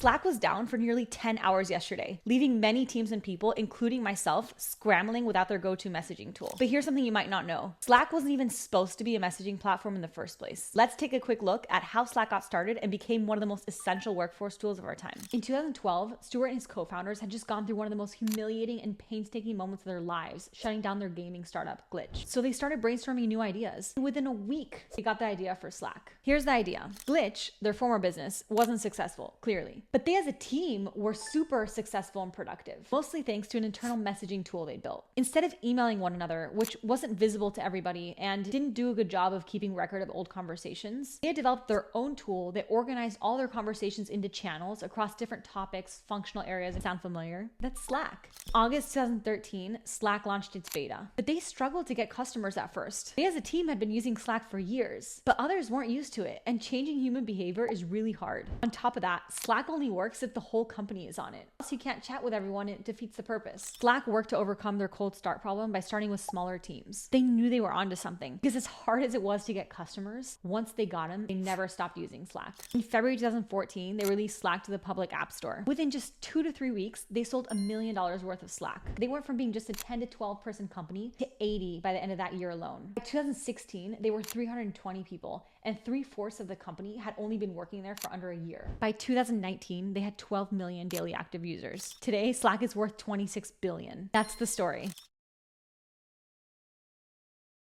Slack was down for nearly 10 hours yesterday, leaving many teams and people, including myself, scrambling without their go-to messaging tool. But here's something you might not know. Slack wasn't even supposed to be a messaging platform in the first place. Let's take a quick look at how Slack got started and became one of the most essential workforce tools of our time. In 2012, Stuart and his co-founders had just gone through one of the most humiliating and painstaking moments of their lives, shutting down their gaming startup, Glitch. So they started brainstorming new ideas. Within a week, they got the idea for Slack. Here's the idea. Glitch, their former business, wasn't successful, clearly. But they as a team were super successful and productive, mostly thanks to an internal messaging tool they built. Instead of emailing one another, which wasn't visible to everybody and didn't do a good job of keeping record of old conversations, they had developed their own tool that organized all their conversations into channels across different topics, functional areas. Sound familiar? That's Slack. August 2013, Slack launched its beta, but they struggled to get customers at first. They as a team had been using Slack for years, but others weren't used to it, and changing human behavior is really hard. On top of that, Slack only works if the whole company is on it. Else you can't chat with everyone, it defeats the purpose. Slack worked to overcome their cold start problem by starting with smaller teams. They knew they were onto something, because as hard as it was to get customers, once they got them, they never stopped using Slack. In February 2014, they released Slack to the public app store. Within just 2 to 3 weeks, they sold $1 million worth of Slack. They went from being just a 10 to 12 person company to 80 by the end of that year alone. By 2016, they were 320 people, and 3/4 of the company had only been working there for under a year. By 2019, they had 12 million daily active users. Today, Slack is worth 26 billion. That's the story.